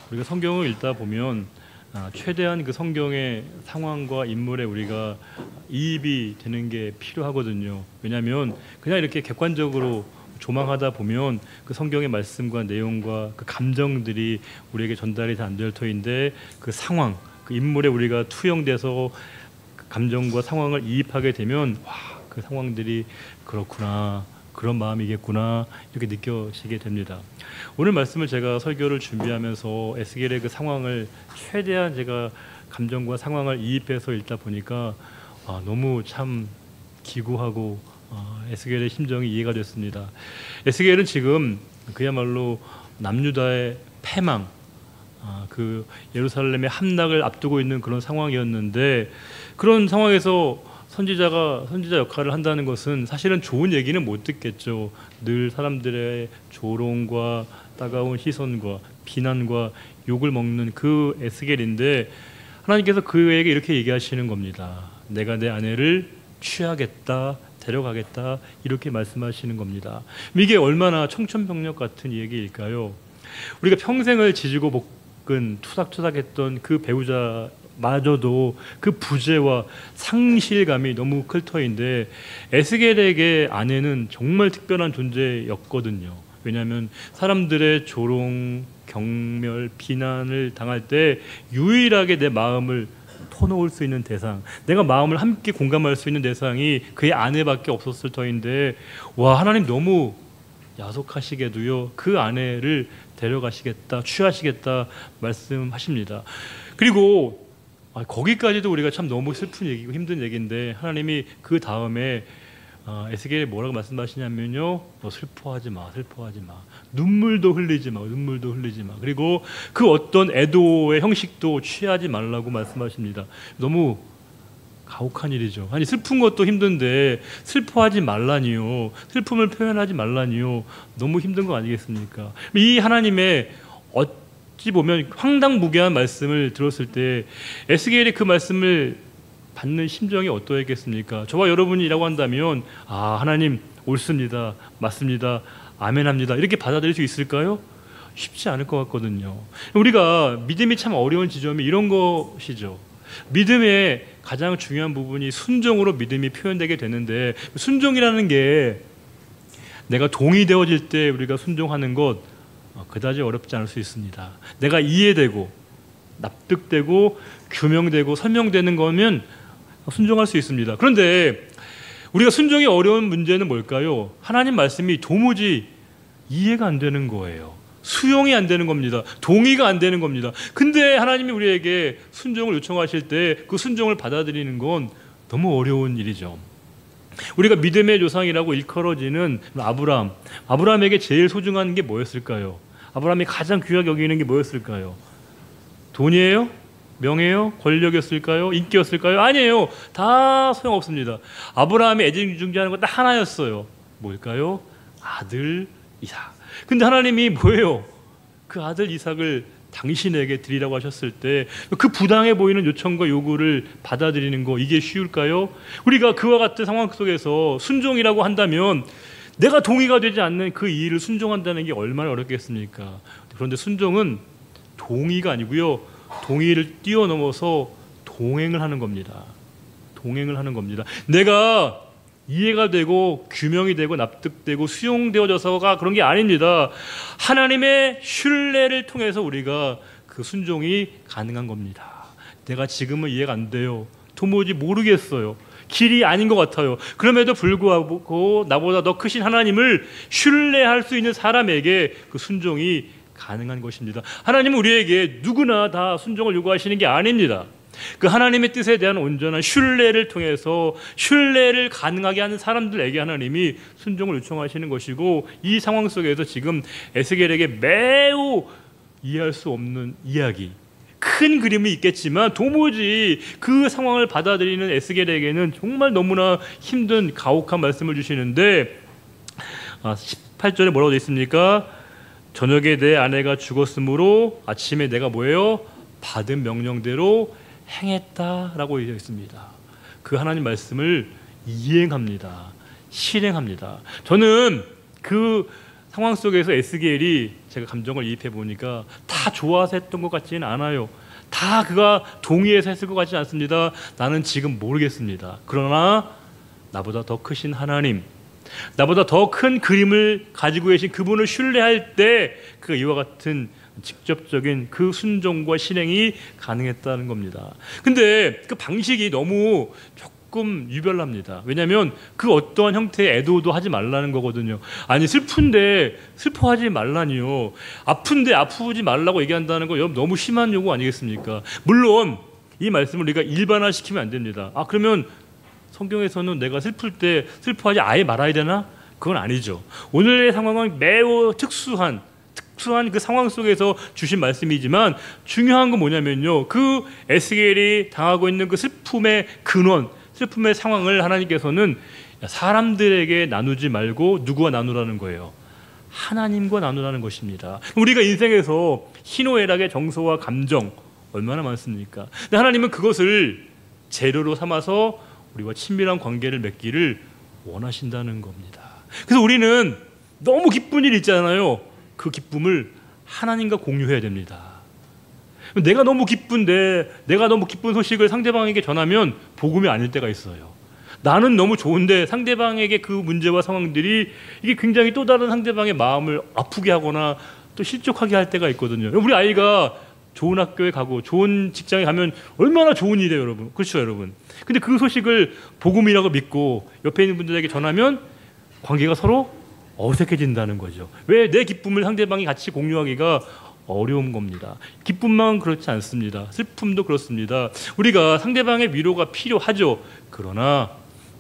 우리가 성경을 읽다 보면 최대한 그 성경의 상황과 인물에 우리가 이입이 되는 게 필요하거든요. 왜냐하면 그냥 이렇게 객관적으로 조망하다 보면 그 성경의 말씀과 내용과 그 감정들이 우리에게 전달이 안 될 터인데 그 상황, 그 인물에 우리가 투영돼서 그 감정과 상황을 이입하게 되면 와, 그 상황들이 그렇구나, 그런 마음이겠구나 이렇게 느껴지게 됩니다. 오늘 말씀을 제가 설교를 준비하면서 에스겔의 그 상황을 최대한 제가 감정과 상황을 이입해서 읽다 보니까 너무 참 기구하고 에스겔의 심정이 이해가 됐습니다. 에스겔은 지금 그야말로 남유다의 패망, 그 예루살렘의 함락을 앞두고 있는 그런 상황이었는데, 그런 상황에서 선지자 역할을 한다는 것은 사실은 좋은 얘기는 못 듣겠죠. 늘 사람들의 조롱과 따가운 시선과 비난과 욕을 먹는 그 에스겔인데, 하나님께서 그에게 이렇게 얘기하시는 겁니다. 내가 내 아내를 취하겠다, 데려가겠다, 이렇게 말씀하시는 겁니다. 이게 얼마나 청천벽력 같은 얘기일까요? 우리가 평생을 지지고 볶은 투닥투닥했던 그 배우자마저도 그 부재와 상실감이 너무 클 터인데, 에스겔에게 아내는 정말 특별한 존재였거든요. 왜냐하면 사람들의 조롱, 경멸, 비난을 당할 때 유일하게 내 마음을 터놓을 수 있는 대상, 내가 마음을 함께 공감할 수 있는 대상이 그의 아내밖에 없었을 터인데, 와, 하나님 너무 야속하시게도요 그 아내를 데려가시겠다, 취하시겠다 말씀하십니다. 그리고 거기까지도 우리가 참 너무 슬픈 얘기고 힘든 얘기인데, 하나님이 그 다음에 에스겔이 뭐라고 말씀하시냐면요, 너 슬퍼하지 마, 슬퍼하지 마, 눈물도 흘리지 마, 눈물도 흘리지 마. 그리고 그 어떤 애도의 형식도 취하지 말라고 말씀하십니다. 너무 가혹한 일이죠. 아니, 슬픈 것도 힘든데 슬퍼하지 말라니요, 슬픔을 표현하지 말라니요, 너무 힘든 거 아니겠습니까? 이 하나님의 어찌 보면 황당무계한 말씀을 들었을 때 에스겔이 그 말씀을 받는 심정이 어떠했겠습니까? 저와 여러분이라고 한다면 하나님 옳습니다, 맞습니다, 아멘합니다, 이렇게 받아들일 수 있을까요? 쉽지 않을 것 같거든요. 우리가 믿음이 참 어려운 지점이 이런 것이죠. 믿음의 가장 중요한 부분이 순종으로 믿음이 표현되게 되는데, 순종이라는 게 내가 동의되어질 때 우리가 순종하는 것 그다지 어렵지 않을 수 있습니다. 내가 이해되고 납득되고 규명되고 설명되는 거면 순종할 수 있습니다. 그런데 우리가 순종이 어려운 문제는 뭘까요? 하나님 말씀이 도무지 이해가 안 되는 거예요. 수용이 안 되는 겁니다. 동의가 안 되는 겁니다. 근데 하나님이 우리에게 순종을 요청하실 때 그 순종을 받아들이는 건 너무 어려운 일이죠. 우리가 믿음의 조상이라고 일컬어지는 아브라함에게 제일 소중한 게 뭐였을까요? 아브라함이 가장 귀하게 여기는 게 뭐였을까요? 돈이에요? 명예요? 권력이었을까요? 인기였을까요? 아니에요. 다 소용없습니다. 아브라함이 애지중지하는 건 딱 하나였어요. 뭘까요? 아들 이삭. 근데 하나님이 뭐예요? 그 아들 이삭을 당신에게 드리라고 하셨을 때 그 부당해 보이는 요청과 요구를 받아들이는 거, 이게 쉬울까요? 우리가 그와 같은 상황 속에서 순종이라고 한다면 내가 동의가 되지 않는 그 일을 순종한다는 게 얼마나 어렵겠습니까? 그런데 순종은 동의가 아니고요, 동의를 뛰어넘어서 동행을 하는 겁니다. 동행을 하는 겁니다. 내가 이해가 되고 규명이 되고 납득되고 수용되어져서가 그런 게 아닙니다. 하나님의 신뢰를 통해서 우리가 그 순종이 가능한 겁니다. 내가 지금은 이해가 안 돼요. 도무지 모르겠어요. 길이 아닌 것 같아요. 그럼에도 불구하고 나보다 더 크신 하나님을 신뢰할 수 있는 사람에게 그 순종이 가능한 것입니다. 하나님은 우리에게 누구나 다 순종을 요구하시는 게 아닙니다. 그 하나님의 뜻에 대한 온전한 신뢰를 통해서 신뢰를 가능하게 하는 사람들에게 하나님이 순종을 요청하시는 것이고, 이 상황 속에서 지금 에스겔에게 매우 이해할 수 없는 이야기, 큰 그림이 있겠지만 도무지 그 상황을 받아들이는 에스겔에게는 정말 너무나 힘든 가혹한 말씀을 주시는데, 18절에 뭐라고 되어 있습니까? 저녁에 내 아내가 죽었으므로 아침에 내가 뭐예요? 받은 명령대로 행했다라고 되어 있습니다. 그 하나님 말씀을 이행합니다. 실행합니다. 저는 그 상황 속에서 에스겔이 제가 감정을 이입해 보니까 다 좋아서 했던 것 같지는 않아요. 다 그가 동의해서 했을 것 같지 않습니다. 나는 지금 모르겠습니다. 그러나 나보다 더 크신 하나님, 나보다 더 큰 그림을 가지고 계신 그분을 신뢰할 때 그 이와 같은 직접적인 그 순종과 실행이 가능했다는 겁니다. 근데 그 방식이 너무 조금 유별납니다. 왜냐하면 그 어떠한 형태의 애도도 하지 말라는 거거든요. 아니 슬픈데 슬퍼하지 말라니요. 아픈데 아프지 말라고 얘기한다는 거 너무 심한 요구 아니겠습니까? 물론 이 말씀을 우리가 일반화시키면 안 됩니다. 아 그러면 성경에서는 내가 슬플 때 슬퍼하지 아예 말아야 되나? 그건 아니죠. 오늘의 상황은 매우 특수한 그 상황 속에서 주신 말씀이지만 중요한 건 뭐냐면요. 그 에스겔이 당하고 있는 그 슬픔의 근원, 슬픔의 상황을 하나님께서는 사람들에게 나누지 말고 누구와 나누라는 거예요. 하나님과 나누라는 것입니다. 우리가 인생에서 희노애락의 정서와 감정 얼마나 많습니까? 근데 하나님은 그것을 재료로 삼아서 우리와 친밀한 관계를 맺기를 원하신다는 겁니다. 그래서 우리는 너무 기쁜 일 있잖아요. 그 기쁨을 하나님과 공유해야 됩니다. 내가 너무 기쁜데 내가 너무 기쁜 소식을 상대방에게 전하면 복음이 아닐 때가 있어요. 나는 너무 좋은데 상대방에게 그 문제와 상황들이 이게 굉장히 또 다른 상대방의 마음을 아프게 하거나 또 실족하게 할 때가 있거든요. 우리 아이가 좋은 학교에 가고 좋은 직장에 가면 얼마나 좋은 일이에요, 여러분. 그렇죠, 여러분. 근데 그 소식을 복음이라고 믿고 옆에 있는 분들에게 전하면 관계가 서로 어색해진다는 거죠. 왜? 내 기쁨을 상대방이 같이 공유하기가 어려운 겁니다. 기쁨만 그렇지 않습니다. 슬픔도 그렇습니다. 우리가 상대방의 위로가 필요하죠. 그러나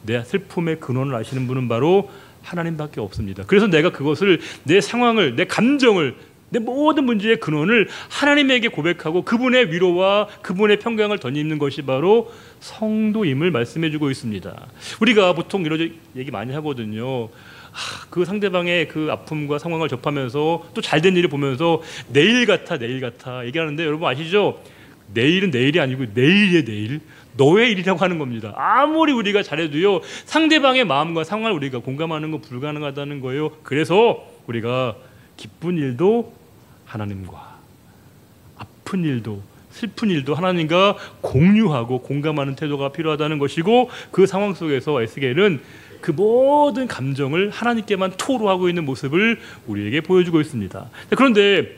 내 슬픔의 근원을 아시는 분은 바로 하나님밖에 없습니다. 그래서 내가 그것을 내 상황을, 내 감정을, 내 모든 문제의 근원을 하나님에게 고백하고 그분의 위로와 그분의 평강을 덧입는 것이 바로 성도임을 말씀해주고 있습니다. 우리가 보통 이런 얘기 많이 하거든요. 그 상대방의 그 아픔과 상황을 접하면서 또 잘된 일을 보면서 내일 같아 얘기하는데 여러분 아시죠? 내일은 내일이 아니고 내일이에요. 내일 너의 일이라고 하는 겁니다. 아무리 우리가 잘해도요 상대방의 마음과 상황을 우리가 공감하는 건 불가능하다는 거예요. 그래서 우리가 기쁜 일도 하나님과, 아픈 일도 슬픈 일도 하나님과 공유하고 공감하는 태도가 필요하다는 것이고, 그 상황 속에서 에스겔은 그 모든 감정을 하나님께만 토로하고 있는 모습을 우리에게 보여주고 있습니다. 그런데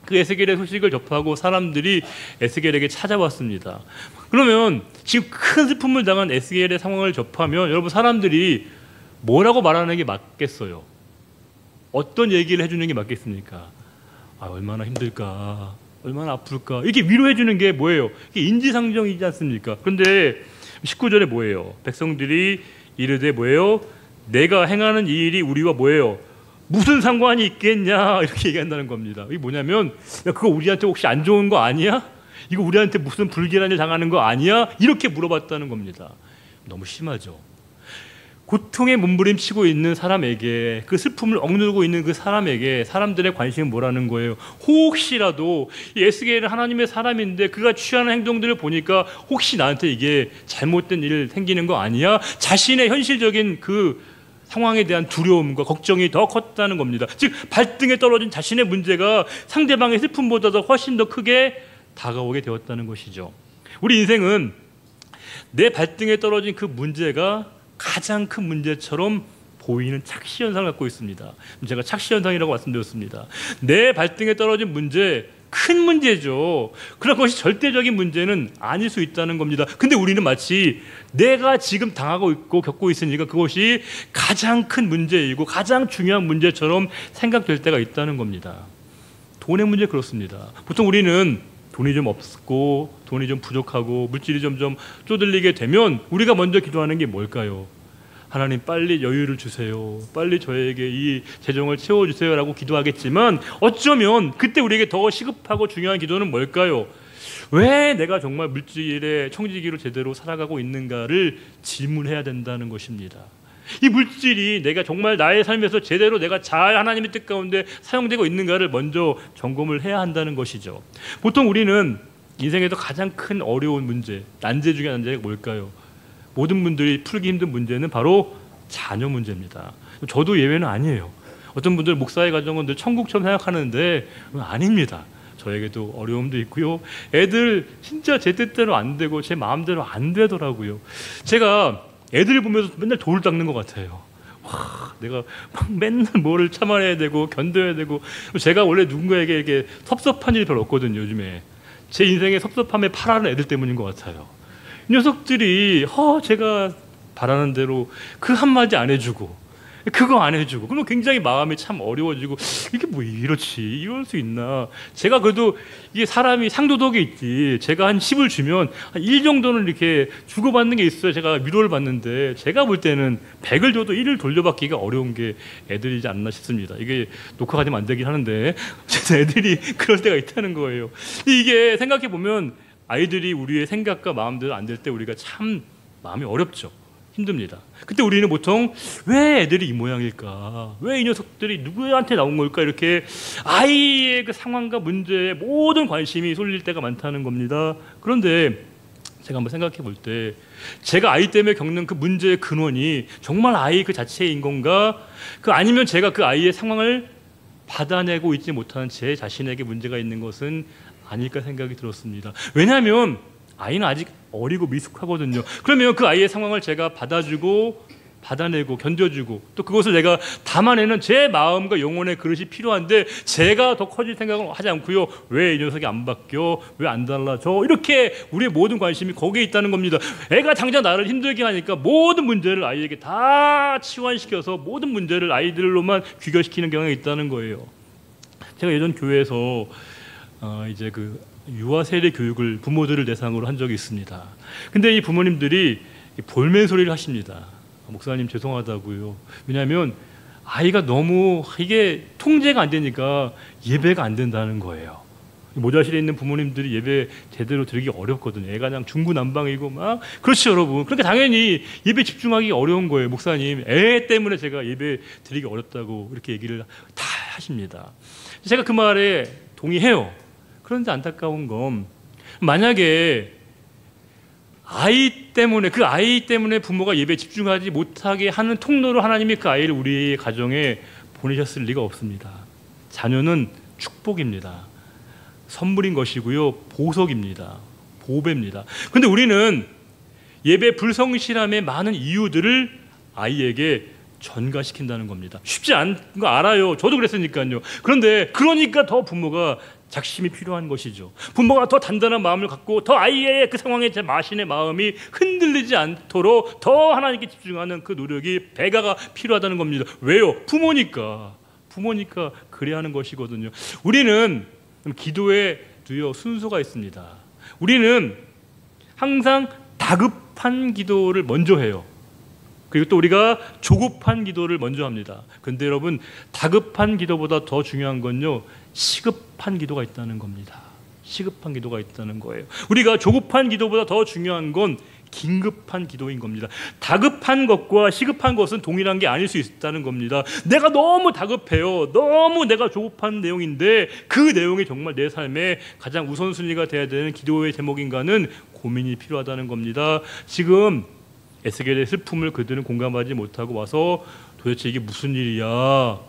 그 에스겔의 소식을 접하고 사람들이 에스겔에게 찾아왔습니다. 그러면 지금 큰 슬픔을 당한 에스겔의 상황을 접하면 여러분 사람들이 뭐라고 말하는 게 맞겠어요? 어떤 얘기를 해주는 게 맞겠습니까? 얼마나 힘들까, 얼마나 아플까, 이렇게 위로해 주는 게 뭐예요? 이게 인지상정이지 않습니까? 그런데 19절에 뭐예요? 백성들이 이르되 뭐예요? 내가 행하는 이 일이 우리와 뭐예요? 무슨 상관이 있겠냐, 이렇게 얘기한다는 겁니다. 이게 뭐냐면, 야, 그거 우리한테 혹시 안 좋은 거 아니야? 이거 우리한테 무슨 불길한 일 당하는 거 아니야? 이렇게 물어봤다는 겁니다. 너무 심하죠. 고통에 몸부림치고 있는 사람에게, 그 슬픔을 억누르고 있는 그 사람에게 사람들의 관심은 뭐라는 거예요? 혹시라도 이 에스겔은 하나님의 사람인데 그가 취하는 행동들을 보니까 혹시 나한테 이게 잘못된 일 생기는 거 아니야? 자신의 현실적인 그 상황에 대한 두려움과 걱정이 더 컸다는 겁니다. 즉 발등에 떨어진 자신의 문제가 상대방의 슬픔보다도 훨씬 더 크게 다가오게 되었다는 것이죠. 우리 인생은 내 발등에 떨어진 그 문제가 가장 큰 문제처럼 보이는 착시현상을 갖고 있습니다. 제가 착시현상이라고 말씀드렸습니다. 내 발등에 떨어진 문제, 큰 문제죠. 그런 것이 절대적인 문제는 아닐 수 있다는 겁니다. 근데 우리는 마치 내가 지금 당하고 있고 겪고 있으니까 그것이 가장 큰 문제이고 가장 중요한 문제처럼 생각될 때가 있다는 겁니다. 돈의 문제 그렇습니다. 보통 우리는 돈이 좀 없고 돈이 좀 부족하고 물질이 점점 쪼들리게 되면 우리가 먼저 기도하는 게 뭘까요? 하나님 빨리 여유를 주세요. 빨리 저에게 이 재정을 채워주세요 라고 기도하겠지만 어쩌면 그때 우리에게 더 시급하고 중요한 기도는 뭘까요? 왜 내가 정말 물질의 청지기로 제대로 살아가고 있는가를 질문해야 된다는 것입니다. 이 물질이 내가 정말 나의 삶에서 제대로 내가 잘 하나님의 뜻 가운데 사용되고 있는가를 먼저 점검을 해야 한다는 것이죠. 보통 우리는 인생에서 가장 큰 어려운 문제, 난제 중에 난제가 뭘까요? 모든 분들이 풀기 힘든 문제는 바로 자녀 문제입니다. 저도 예외는 아니에요. 어떤 분들 목사의 가정은 늘 천국처럼 생각하는데 아닙니다. 저에게도 어려움도 있고요. 애들 진짜 제 뜻대로 안 되고 제 마음대로 안 되더라고요. 제가 애들 보면서 맨날 돌을 닦는 것 같아요. 와, 내가 막 맨날 뭐를 참아내야 되고 견뎌야 되고. 제가 원래 누군가에게 이렇게 섭섭한 일이 별로 없거든요. 요즘에 제 인생의 섭섭함에 파라는 애들 때문인 것 같아요. 이 녀석들이 제가 바라는 대로 그 한마디 안 해주고 그거 안 해주고, 그러면 굉장히 마음이 참 어려워지고, 이게 뭐 이렇지, 이럴 수 있나. 제가 그래도 이게 사람이 상도덕이 있지, 제가 한 10을 주면 한 1 정도는 이렇게 주고받는 게 있어요. 제가 위로를 받는데, 제가 볼 때는 100을 줘도 1을 돌려받기가 어려운 게 애들이지 않나 싶습니다. 이게 녹화가 되면 안 되긴 하는데 애들이 그럴 때가 있다는 거예요. 이게 생각해 보면 아이들이 우리의 생각과 마음대로 안 될 때 우리가 참 마음이 어렵죠. 힘듭니다. 그때 우리는 보통 왜 애들이 이 모양일까? 왜 이 녀석들이 누구한테 나온 걸까? 이렇게 아이의 그 상황과 문제에 모든 관심이 쏠릴 때가 많다는 겁니다. 그런데 제가 한번 생각해 볼 때 제가 아이 때문에 겪는 그 문제의 근원이 정말 아이 그 자체인 건가? 아니면 제가 그 아이의 상황을 받아내고 있지 못하는 제 자신에게 문제가 있는 것은 아닐까 생각이 들었습니다. 왜냐하면 아이는 아직 어리고 미숙하거든요. 그러면 그 아이의 상황을 제가 받아주고 받아내고 견뎌주고 또 그것을 내가 담아내는 제 마음과 영혼의 그릇이 필요한데, 제가 더 커질 생각은 하지 않고요. 왜 이 녀석이 안 바뀌어? 왜 안 달라져? 이렇게 우리의 모든 관심이 거기에 있다는 겁니다. 애가 당장 나를 힘들게 하니까 모든 문제를 아이에게 다 치환시켜서 모든 문제를 아이들로만 귀결시키는 경향이 있다는 거예요. 제가 예전 교회에서 이제 유아 세대 교육을 부모들을 대상으로 한 적이 있습니다. 근데 이 부모님들이 볼멘 소리를 하십니다. 목사님 죄송하다고요. 왜냐하면 아이가 너무 이게 통제가 안 되니까 예배가 안 된다는 거예요. 모자실에 있는 부모님들이 예배 제대로 드리기 어렵거든요. 애가 그냥 중구난방이고 막. 그렇죠, 여러분. 그러니까 당연히 예배 집중하기 어려운 거예요. 목사님, 애 때문에 제가 예배 드리기 어렵다고 이렇게 얘기를 다 하십니다. 제가 그 말에 동의해요. 그런데 안타까운 건, 만약에 아이 때문에 부모가 예배에 집중하지 못하게 하는 통로로 하나님이 그 아이를 우리의 가정에 보내셨을 리가 없습니다. 자녀는 축복입니다. 선물인 것이고요, 보석입니다. 보배입니다. 그런데 우리는 예배 불성실함의 많은 이유들을 아이에게 전가시킨다는 겁니다. 쉽지 않은 거 알아요. 저도 그랬으니까요. 그런데 그러니까 더 부모가 작심이 필요한 것이죠. 부모가 더 단단한 마음을 갖고 더 아이의 그 상황에 제 마신의 마음이 흔들리지 않도록 더 하나님께 집중하는 그 노력이 배가가 필요하다는 겁니다. 왜요? 부모니까 그래야 하는 것이거든요. 우리는 기도에도요 순서가 있습니다. 우리는 항상 다급한 기도를 먼저 해요. 그리고 또 우리가 조급한 기도를 먼저 합니다. 그런데 여러분, 다급한 기도보다 더 중요한 건요, 시급한 기도가 있다는 겁니다. 시급한 기도가 있다는 거예요. 우리가 조급한 기도보다 더 중요한 건 긴급한 기도인 겁니다. 다급한 것과 시급한 것은 동일한 게 아닐 수 있다는 겁니다. 내가 너무 다급해요. 너무 내가 조급한 내용인데 그 내용이 정말 내 삶에 가장 우선순위가 돼야 되는 기도의 제목인가는 고민이 필요하다는 겁니다. 지금 에스겔의 슬픔을 그들은 공감하지 못하고 와서 도대체 이게 무슨 일이야?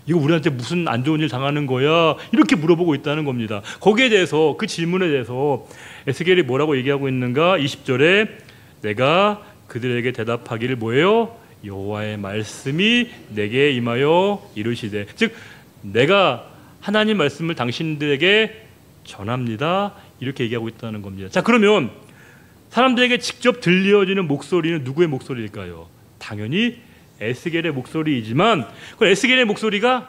이거 우리한테 무슨 안 좋은 일 당하는 거야? 이렇게 물어보고 있다는 겁니다. 거기에 대해서, 그 질문에 대해서 에스겔이 뭐라고 얘기하고 있는가? 20절에 내가 그들에게 대답하기를 뭐예요? 여호와의 말씀이 내게 임하여 이르시되, 즉 내가 하나님 말씀을 당신들에게 전합니다. 이렇게 얘기하고 있다는 겁니다. 자, 그러면 사람들에게 직접 들려지는 목소리는 누구의 목소리일까요? 당연히 에스겔의 목소리이지만 그 에스겔의 목소리가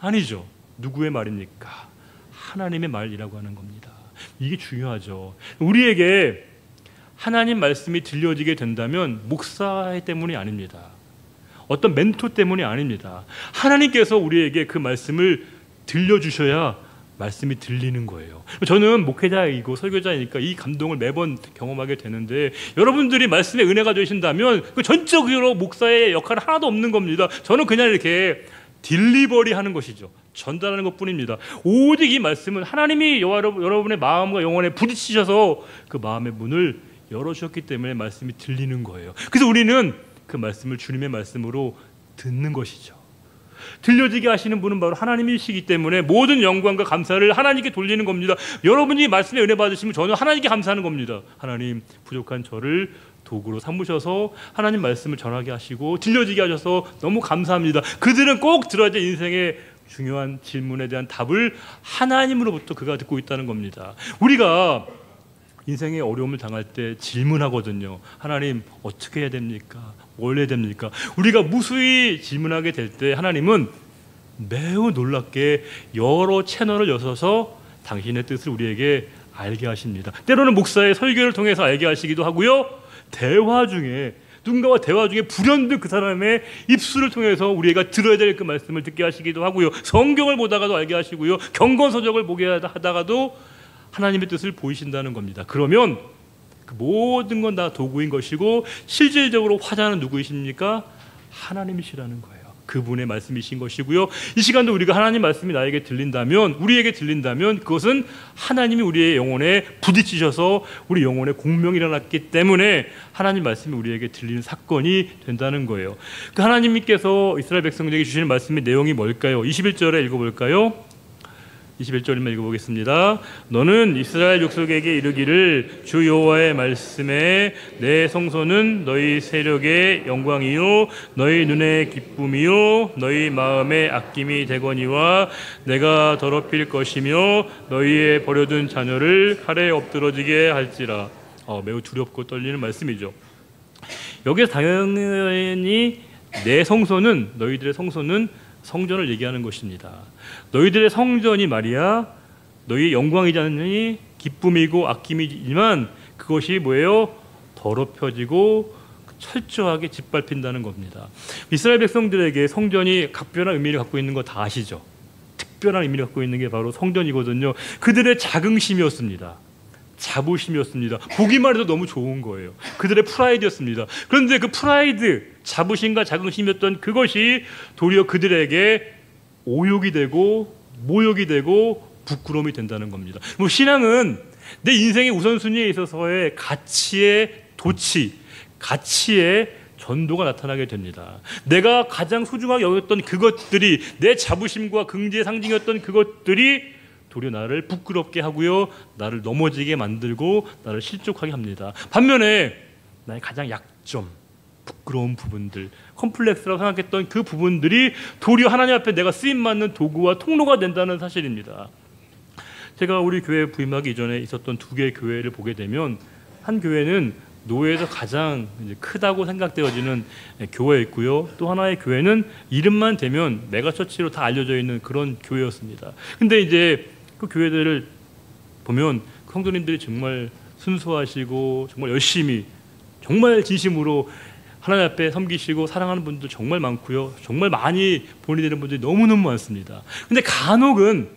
아니죠. 누구의 말입니까? 하나님의 말이라고 하는 겁니다. 이게 중요하죠. 우리에게 하나님 말씀이 들려지게 된다면 목사 때문이 아닙니다. 어떤 멘토 때문이 아닙니다. 하나님께서 우리에게 그 말씀을 들려주셔야 말씀이 들리는 거예요. 저는 목회자이고 설교자이니까 이 감동을 매번 경험하게 되는데, 여러분들이 말씀에 은혜가 되신다면 그 전적으로 목사의 역할은 하나도 없는 겁니다. 저는 그냥 이렇게 딜리버리 하는 것이죠. 전달하는 것뿐입니다. 오직 이 말씀은 하나님이 여러분의 마음과 영혼에 부딪히셔서 그 마음의 문을 열어주셨기 때문에 말씀이 들리는 거예요. 그래서 우리는 그 말씀을 주님의 말씀으로 듣는 것이죠. 들려지게 하시는 분은 바로 하나님이시기 때문에 모든 영광과 감사를 하나님께 돌리는 겁니다. 여러분이 말씀에 은혜 받으시면 저는 하나님께 감사하는 겁니다. 하나님, 부족한 저를 도구로 삼으셔서 하나님 말씀을 전하게 하시고 들려지게 하셔서 너무 감사합니다. 그들은 꼭 들어야 될 인생의 중요한 질문에 대한 답을 하나님으로부터 그가 듣고 있다는 겁니다. 우리가 인생의 어려움을 당할 때 질문하거든요. 하나님, 어떻게 해야 됩니까? 뭘 해야 됩니까? 우리가 무수히 질문하게 될 때 하나님은 매우 놀랍게 여러 채널을 여셔서 당신의 뜻을 우리에게 알게 하십니다. 때로는 목사의 설교를 통해서 알게 하시기도 하고요, 대화 중에 누군가와 대화 중에 불현듯 그 사람의 입술을 통해서 우리가 들어야 될 그 말씀을 듣게 하시기도 하고요, 성경을 보다가도 알게 하시고요, 경건서적을 보게 하다가도 하나님의 뜻을 보이신다는 겁니다. 그러면 그 모든 건 다 도구인 것이고 실질적으로 화자는 누구이십니까? 하나님이시라는 거예요. 그분의 말씀이신 것이고요. 이 시간도 우리가 하나님 말씀이 나에게 들린다면, 우리에게 들린다면 그것은 하나님이 우리의 영혼에 부딪히셔서 우리 영혼에 공명이 일어났기 때문에 하나님 말씀이 우리에게 들리는 사건이 된다는 거예요. 그 하나님께서 이스라엘 백성들에게 주시는 말씀의 내용이 뭘까요? 21절에 읽어볼까요? 21절만 읽어보겠습니다. 너는 이스라엘 족속에게 이르기를 주 여호와의 말씀에 내 성소는 너희 세력의 영광이요 너희 눈의 기쁨이요 너희 마음의 아낌이 되거니와 내가 더럽힐 것이며 너희의 버려둔 자녀를 칼에 엎드러지게 할지라. 매우 두렵고 떨리는 말씀이죠. 여기서 당연히 내 성소는, 너희들의 성소는 성전을 얘기하는 것입니다. 너희들의 성전이 말이야 너희의 영광이지 않느니 기쁨이고 아낌이지만 그것이 뭐예요? 더럽혀지고 철저하게 짓밟힌다는 겁니다. 이스라엘 백성들에게 성전이 각별한 의미를 갖고 있는 거 다 아시죠? 특별한 의미를 갖고 있는 게 바로 성전이거든요. 그들의 자긍심이었습니다. 자부심이었습니다. 보기만 해도 너무 좋은 거예요. 그들의 프라이드였습니다. 그런데 그 프라이드, 자부심과 자긍심이었던 그것이 도리어 그들에게 오욕이 되고 모욕이 되고 부끄러움이 된다는 겁니다. 뭐 신앙은 내 인생의 우선순위에 있어서의 가치의 도치, 가치의 전도가 나타나게 됩니다. 내가 가장 소중하게 여겼던 그것들이, 내 자부심과 긍지의 상징이었던 그것들이 도리어 나를 부끄럽게 하고요, 나를 넘어지게 만들고 나를 실족하게 합니다. 반면에 나의 가장 약점, 부끄러운 부분들, 컴플렉스라고 생각했던 그 부분들이 도리어 하나님 앞에 내가 쓰임받는 도구와 통로가 된다는 사실입니다. 제가 우리 교회 부임하기 이전에 있었던 두 개의 교회를 보게 되면 한 교회는 노예에서 가장 이제 크다고 생각되어지는 교회였고요, 또 하나의 교회는 이름만 대면 메가처치로 다 알려져 있는 그런 교회였습니다. 근데 이제 그 교회들을 보면 그 성도님들이 정말 순수하시고 정말 열심히 정말 진심으로 하나님 앞에 섬기시고 사랑하는 분들 정말 많고요, 정말 많이 본이 되는 분들이 너무너무 많습니다. 근데 간혹은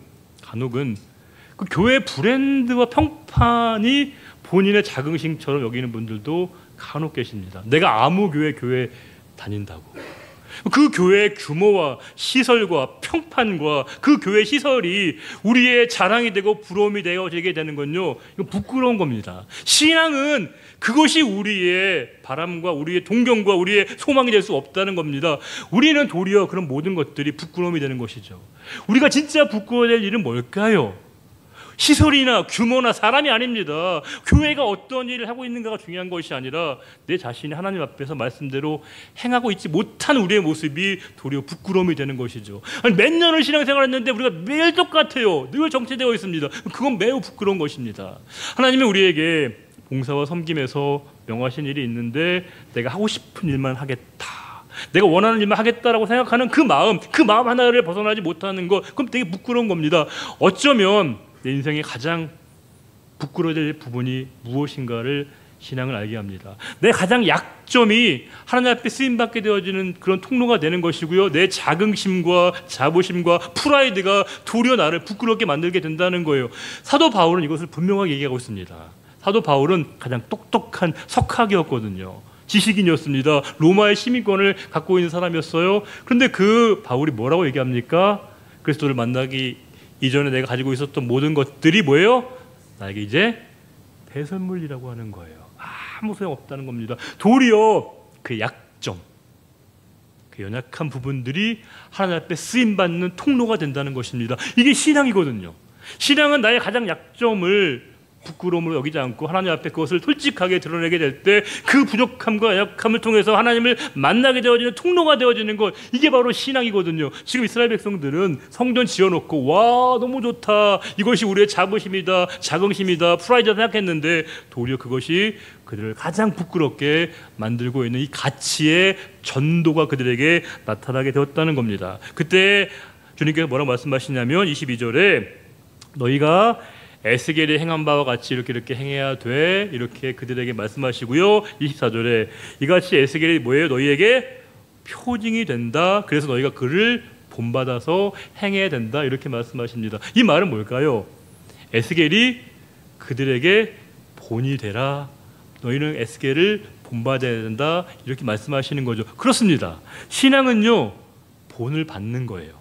그 교회 브랜드와 평판이 본인의 자긍심처럼 여기는 분들도 간혹 계십니다. 내가 아무 교회 다닌다고 그 교회의 규모와 시설과 평판과 그 교회 시설이 우리의 자랑이 되고 부러움이 되어지게 되는 건요, 이거 부끄러운 겁니다. 신앙은 그것이 우리의 바람과 우리의 동경과 우리의 소망이 될 수 없다는 겁니다. 우리는 도리어 그런 모든 것들이 부끄러움이 되는 것이죠. 우리가 진짜 부끄러워야 될 일은 뭘까요? 시설이나 규모나 사람이 아닙니다. 교회가 어떤 일을 하고 있는가가 중요한 것이 아니라 내 자신이 하나님 앞에서 말씀대로 행하고 있지 못한 우리의 모습이 도리어 부끄러움이 되는 것이죠. 아니, 몇 년을 신앙생활했는데 우리가 매일 똑같아요. 늘 정체되어 있습니다. 그건 매우 부끄러운 것입니다. 하나님이 우리에게 봉사와 섬김에서 명하신 일이 있는데 내가 하고 싶은 일만 하겠다, 내가 원하는 일만 하겠다라고 생각하는 그 마음 하나를 벗어나지 못하는 것, 그럼 되게 부끄러운 겁니다. 어쩌면 내 인생의 가장 부끄러워질 부분이 무엇인가를 신앙을 알게 합니다. 내 가장 약점이 하나님 앞에 쓰임받게 되어지는 그런 통로가 되는 것이고요, 내 자긍심과 자부심과 프라이드가 도리어 나를 부끄럽게 만들게 된다는 거예요. 사도 바울은 이것을 분명하게 얘기하고 있습니다. 사도 바울은 가장 똑똑한 석학이었거든요. 지식인이었습니다. 로마의 시민권을 갖고 있는 사람이었어요. 그런데 그 바울이 뭐라고 얘기합니까? 그리스도를 만나기 이전에 내가 가지고 있었던 모든 것들이 뭐예요? 나에게 이제 배설물이라고 하는 거예요. 아무 소용없다는 겁니다. 도리어 그 약점, 그 연약한 부분들이 하나님 앞에 쓰임받는 통로가 된다는 것입니다. 이게 신앙이거든요. 신앙은 나의 가장 약점을 부끄러움으로 여기지 않고 하나님 앞에 그것을 솔직하게 드러내게 될 때 그 부족함과 약함을 통해서 하나님을 만나게 되어지는 통로가 되어지는 것, 이게 바로 신앙이거든요. 지금 이스라엘 백성들은 성전 지어놓고 와 너무 좋다, 이것이 우리의 자부심이다, 자긍심이다, 프라이드다 생각했는데 도리어 그것이 그들을 가장 부끄럽게 만들고 있는 이 가치의 전도가 그들에게 나타나게 되었다는 겁니다. 그때 주님께서 뭐라고 말씀하시냐면 22절에 너희가 에스겔이 행한 바와 같이 이렇게 행해야 돼, 이렇게 그들에게 말씀하시고요. 24절에 이같이 에스겔이 뭐예요? 너희에게 표징이 된다. 그래서 너희가 그를 본받아서 행해야 된다, 이렇게 말씀하십니다. 이 말은 뭘까요? 에스겔이 그들에게 본이 되라, 너희는 에스겔을 본받아야 된다, 이렇게 말씀하시는 거죠. 그렇습니다. 신앙은요, 본을 받는 거예요.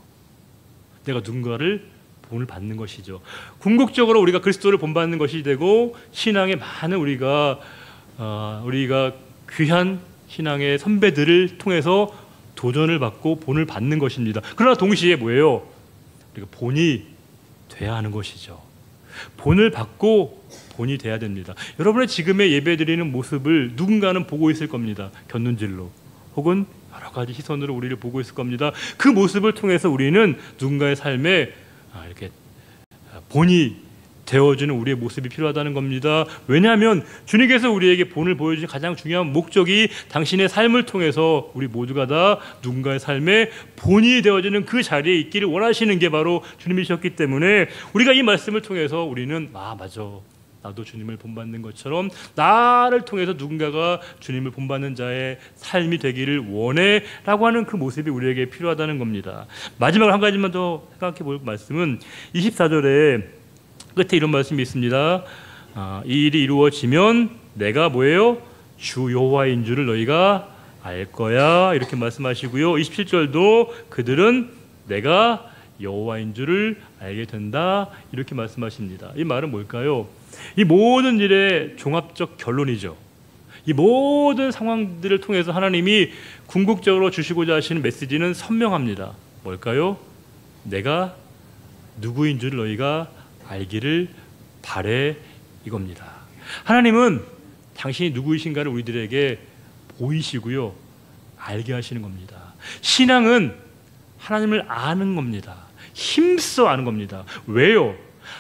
내가 누군가를 본을 받는 것이죠. 궁극적으로 우리가 그리스도를 본받는 것이 되고, 신앙의 많은 우리가 귀한 신앙의 선배들을 통해서 도전을 받고 본을 받는 것입니다. 그러나 동시에 뭐예요? 우리가 본이 돼야 하는 것이죠. 본을 받고 본이 돼야 됩니다. 여러분의 지금의 예배드리는 모습을 누군가는 보고 있을 겁니다. 곁눈질로 혹은 여러 가지 시선으로 우리를 보고 있을 겁니다. 그 모습을 통해서 우리는 누군가의 삶에 이렇게 본이 되어주는 우리의 모습이 필요하다는 겁니다. 왜냐하면 주님께서 우리에게 본을 보여주신 가장 중요한 목적이 당신의 삶을 통해서 우리 모두가 다 누군가의 삶에 본이 되어지는 그 자리에 있기를 원하시는 게 바로 주님이셨기 때문에 우리가 이 말씀을 통해서 우리는 맞아, 나도 주님을 본받는 것처럼 나를 통해서 누군가가 주님을 본받는 자의 삶이 되기를 원해 라고 하는 그 모습이 우리에게 필요하다는 겁니다. 마지막으로 한 가지만 더 생각해 볼 말씀은 24절에 끝에 이런 말씀이 있습니다. 이 일이 이루어지면 내가 뭐예요? 주 여호와인 줄을 너희가 알 거야, 이렇게 말씀하시고요. 27절도 그들은 내가 여호와인 줄을 알게 된다, 이렇게 말씀하십니다. 이 말은 뭘까요? 이 모든 일의 종합적 결론이죠. 이 모든 상황들을 통해서 하나님이 궁극적으로 주시고자 하시는 메시지는 선명합니다. 뭘까요? 내가 누구인 줄 너희가 알기를 바래, 이겁니다. 하나님은 당신이 누구이신가를 우리들에게 보이시고요, 알게 하시는 겁니다. 신앙은 하나님을 아는 겁니다. 힘써 아는 겁니다. 왜요?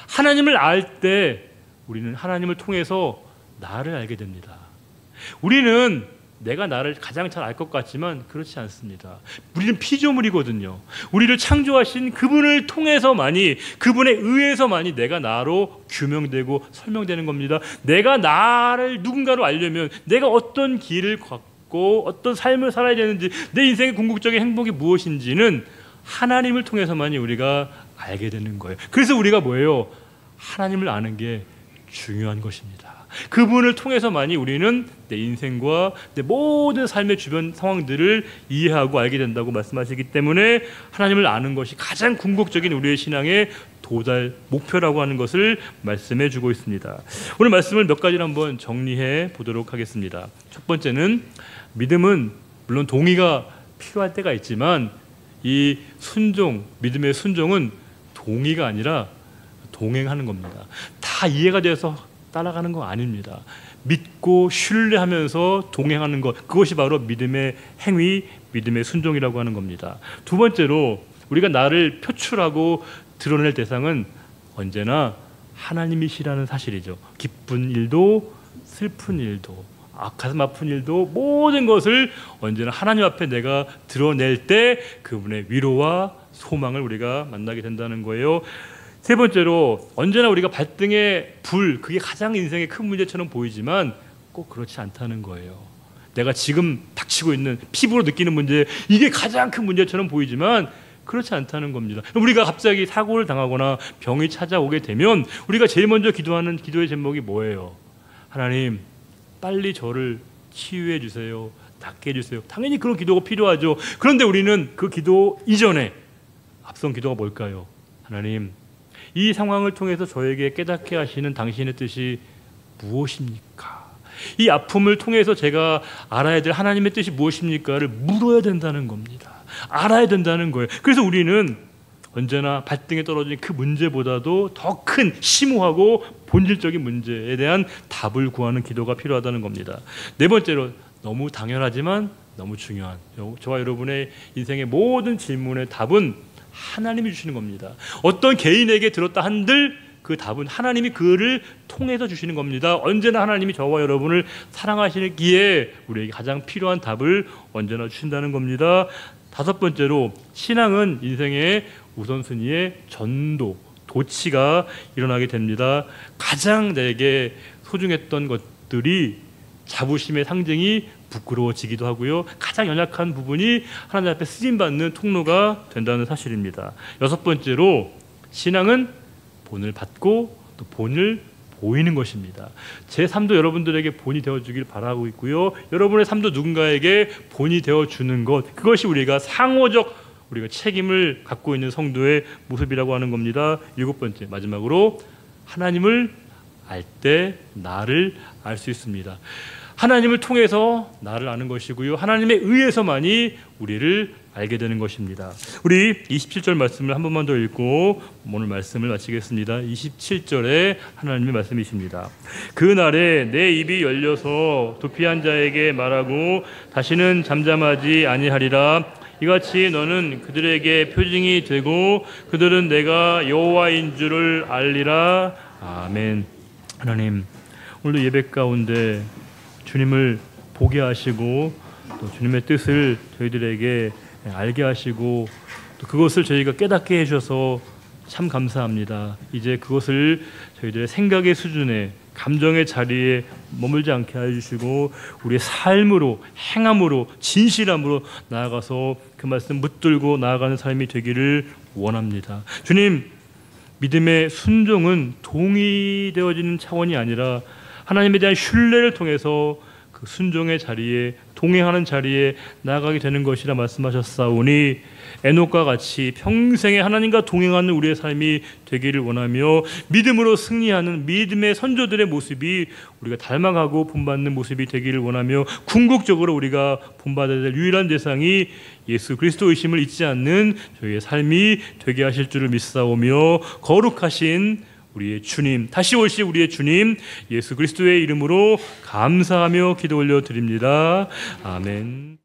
하나님을 알 때 우리는 하나님을 통해서 나를 알게 됩니다. 우리는 내가 나를 가장 잘 알 것 같지만 그렇지 않습니다. 우리는 피조물이거든요. 우리를 창조하신 그분을 통해서만이, 그분에 의해서만이 내가 나로 규명되고 설명되는 겁니다. 내가 나를 누군가로 알려면 내가 어떤 길을 걷고 어떤 삶을 살아야 되는지, 내 인생의 궁극적인 행복이 무엇인지는 하나님을 통해서만이 우리가 알게 되는 거예요. 그래서 우리가 뭐예요? 하나님을 아는 게 중요한 것입니다. 그분을 통해서만이 우리는 내 인생과 내 모든 삶의 주변 상황들을 이해하고 알게 된다고 말씀하시기 때문에 하나님을 아는 것이 가장 궁극적인 우리의 신앙의 도달 목표라고 하는 것을 말씀해 주고 있습니다. 오늘 말씀을 몇 가지를 한번 정리해 보도록 하겠습니다. 첫 번째는 믿음은 물론 동의가 필요할 때가 있지만 이 순종, 믿음의 순종은 동의가 아니라 동행하는 겁니다. 다 이해가 돼서 따라가는 거 아닙니다. 믿고 신뢰하면서 동행하는 것, 그것이 바로 믿음의 행위, 믿음의 순종이라고 하는 겁니다. 두 번째로 우리가 나를 표출하고 드러낼 대상은 언제나 하나님이시라는 사실이죠. 기쁜 일도 슬픈 일도 가슴 아픈 일도 모든 것을 언제나 하나님 앞에 내가 드러낼 때 그분의 위로와 소망을 우리가 만나게 된다는 거예요. 세 번째로 언제나 우리가 발등의 불, 그게 가장 인생의 큰 문제처럼 보이지만 꼭 그렇지 않다는 거예요. 내가 지금 닥치고 있는 피부로 느끼는 문제, 이게 가장 큰 문제처럼 보이지만 그렇지 않다는 겁니다. 우리가 갑자기 사고를 당하거나 병이 찾아오게 되면 우리가 제일 먼저 기도하는 기도의 제목이 뭐예요? 하나님, 빨리 저를 치유해 주세요, 낫게 해주세요. 당연히 그런 기도가 필요하죠. 그런데 우리는 그 기도 이전에 앞선 기도가 뭘까요? 하나님, 이 상황을 통해서 저에게 깨닫게 하시는 당신의 뜻이 무엇입니까? 이 아픔을 통해서 제가 알아야 될 하나님의 뜻이 무엇입니까를 물어야 된다는 겁니다. 알아야 된다는 거예요. 그래서 우리는 언제나 발등에 떨어진 그 문제보다도 더 큰 심오하고 본질적인 문제에 대한 답을 구하는 기도가 필요하다는 겁니다. 네 번째로, 너무 당연하지만 너무 중요한, 저와 여러분의 인생의 모든 질문의 답은 하나님이 주시는 겁니다. 어떤 개인에게 들었다 한들 그 답은 하나님이 그를 통해서 주시는 겁니다. 언제나 하나님이 저와 여러분을 사랑하시기에 우리에게 가장 필요한 답을 언제나 주신다는 겁니다. 다섯 번째로, 신앙은 인생의 우선순위의 전도, 도치가 일어나게 됩니다. 가장 내게 소중했던 것들이 자부심의 상징이 부끄러워지기도 하고요. 가장 연약한 부분이 하나님 앞에 쓰임받는 통로가 된다는 사실입니다. 여섯 번째로, 신앙은 본을 받고 또 본을 보이는 것입니다. 제 삶도 여러분들에게 본이 되어주길 바라고 있고요. 여러분의 삶도 누군가에게 본이 되어주는 것, 그것이 우리가 상호적 우리가 책임을 갖고 있는 성도의 모습이라고 하는 겁니다. 일곱 번째, 마지막으로, 하나님을 알 때 나를 알 수 있습니다. 하나님을 통해서 나를 아는 것이고요. 하나님에 의해서만이 우리를 알게 되는 것입니다. 우리 27절 말씀을 한 번만 더 읽고 오늘 말씀을 마치겠습니다. 27절에 하나님의 말씀이십니다. 그날에 내 입이 열려서 도피한 자에게 말하고 다시는 잠잠하지 아니하리라. 이같이 너는 그들에게 표징이 되고 그들은 내가 여호와인 줄을 알리라. 아멘. 하나님, 오늘도 예배 가운데 주님을 보게 하시고 또 주님의 뜻을 저희들에게 알게 하시고 또 그것을 저희가 깨닫게 해주셔서 참 감사합니다. 이제 그것을 저희들의 생각의 수준에, 감정의 자리에 머물지 않게 해주시고 우리의 삶으로, 행함으로, 진실함으로 나아가서 그 말씀 붙들고 나아가는 삶이 되기를 원합니다. 주님, 믿음의 순종은 동의되어지는 차원이 아니라 하나님에 대한 신뢰를 통해서 그 순종의 자리에, 동행하는 자리에 나아가게 되는 것이라 말씀하셨사오니 에녹과 같이 평생에 하나님과 동행하는 우리의 삶이 되기를 원하며 믿음으로 승리하는 믿음의 선조들의 모습이 우리가 닮아가고 본받는 모습이 되기를 원하며 궁극적으로 우리가 본받아야 될 유일한 대상이 예수 그리스도이심을 잊지 않는 저희의 삶이 되게 하실 줄을 믿사오며 거룩하신 우리의 주님, 다시 오실 우리의 주님 예수 그리스도의 이름으로 감사하며 기도 올려드립니다. 아멘.